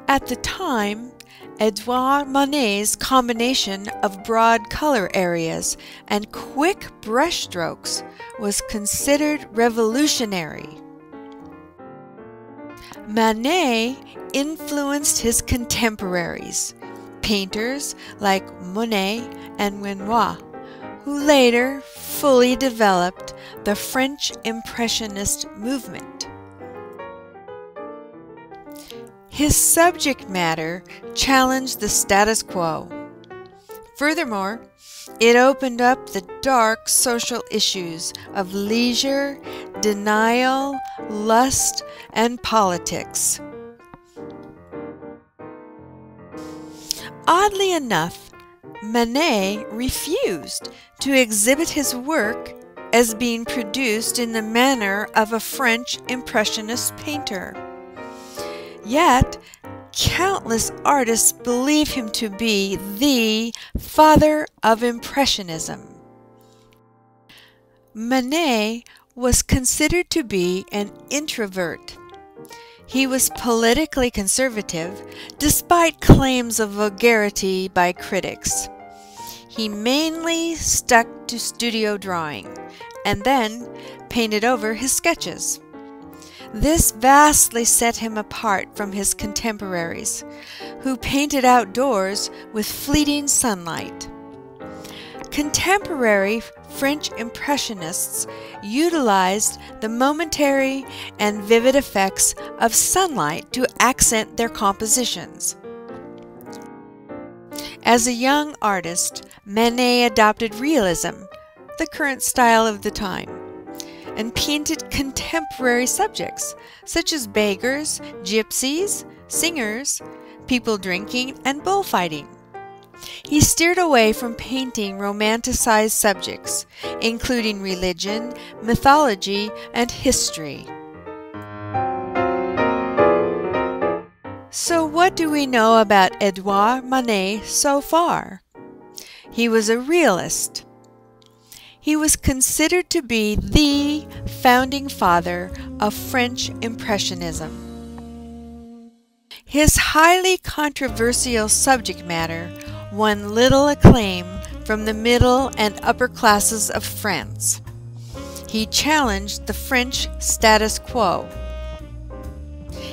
At the time, Edouard Monet's combination of broad color areas and quick brushstrokes was considered revolutionary. Manet influenced his contemporaries, painters like Monet and Renoir, who later fully developed the French Impressionist movement. His subject matter challenged the status quo. Furthermore, it opened up the dark social issues of leisure, denial, lust, and politics. Oddly enough, Manet refused to exhibit his work as being produced in the manner of a French Impressionist painter. Yet, countless artists believe him to be the father of Impressionism. Manet was considered to be an introvert. He was politically conservative, despite claims of vulgarity by critics. He mainly stuck to studio drawing, and then painted over his sketches. This vastly set him apart from his contemporaries, who painted outdoors with fleeting sunlight. Contemporary French Impressionists utilized the momentary and vivid effects of sunlight to accent their compositions. As a young artist, Manet adopted realism, the current style of the time, and painted contemporary subjects such as beggars, gypsies, singers, people drinking, and bullfighting. He steered away from painting romanticized subjects, including religion, mythology, and history. So what do we know about Edouard Manet so far? He was a realist. He was considered to be the founding father of French Impressionism. His highly controversial subject matter won little acclaim from the middle and upper classes of France. He challenged the French status quo.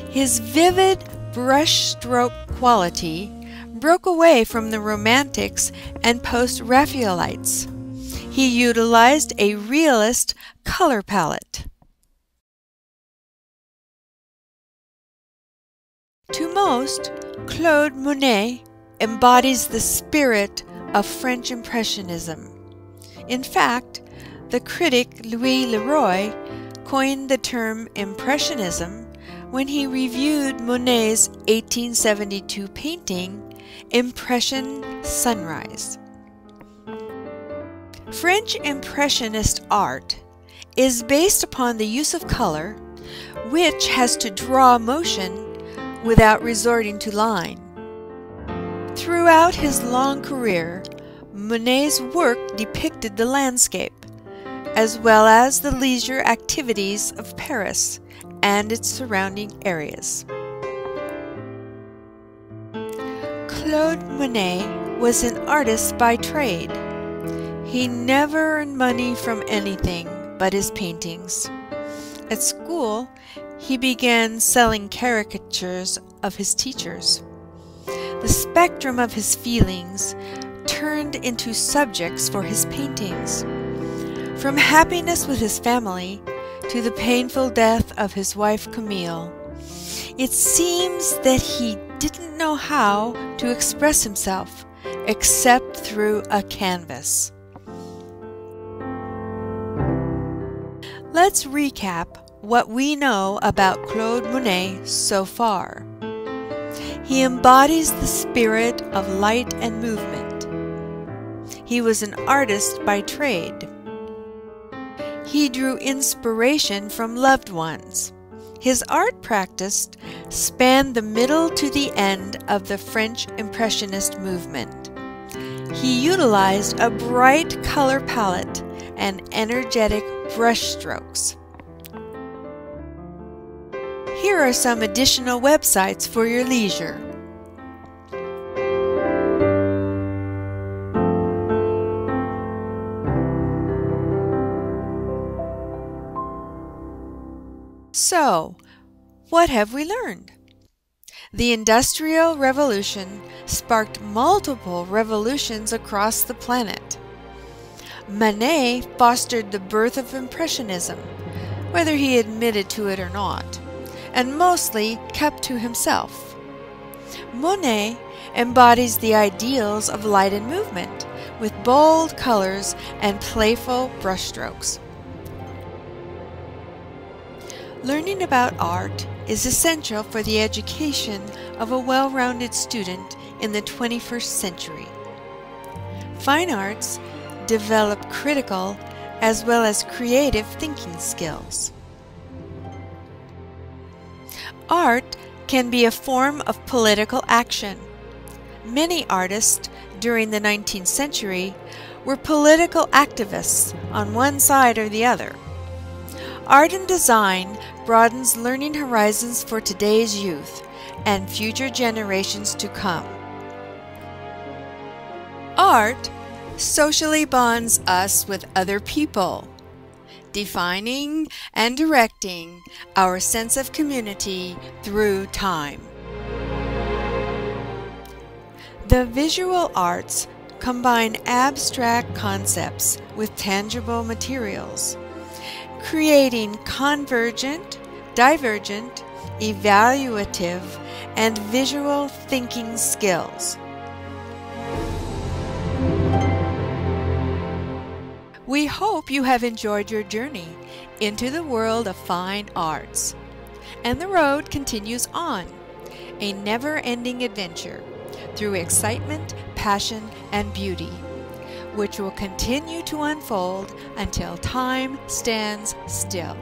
His vivid brushstroke quality broke away from the Romantics and post-Raphaelites. He utilized a realist color palette. To most, Claude Monet embodies the spirit of French Impressionism. In fact, the critic Louis Leroy coined the term Impressionism when he reviewed Monet's 1872 painting, Impression Sunrise. French Impressionist art is based upon the use of color, which has to draw motion without resorting to line. Throughout his long career, Monet's work depicted the landscape, as well as the leisure activities of Paris and its surrounding areas. Claude Monet was an artist by trade. He never earned money from anything but his paintings. At school, he began selling caricatures of his teachers. The spectrum of his feelings turned into subjects for his paintings. From happiness with his family to the painful death of his wife Camille, it seems that he didn't know how to express himself except through a canvas. Let's recap what we know about Claude Monet so far. He embodies the spirit of light and movement. He was an artist by trade. He drew inspiration from loved ones. His art practice spanned the middle to the end of the French Impressionist movement. He utilized a bright color palette and energetic brushstrokes. Here here are some additional websites for your leisure. So, what have we learned? The Industrial Revolution sparked multiple revolutions across the planet. Manet fostered the birth of Impressionism, whether he admitted to it or not, and mostly kept to himself. Monet embodies the ideals of light and movement, with bold colors and playful brushstrokes. Learning about art is essential for the education of a well-rounded student in the 21st century. Fine arts develop critical as well as creative thinking skills. Art can be a form of political action. Many artists during the 19th century were political activists on one side or the other. Art and design broadens learning horizons for today's youth and future generations to come. Art socially bonds us with other people, defining and directing our sense of community through time. The visual arts combine abstract concepts with tangible materials, creating convergent, divergent, evaluative, and visual thinking skills. We hope you have enjoyed your journey into the world of fine arts. And the road continues on, a never-ending adventure through excitement, passion, and beauty, which will continue to unfold until time stands still.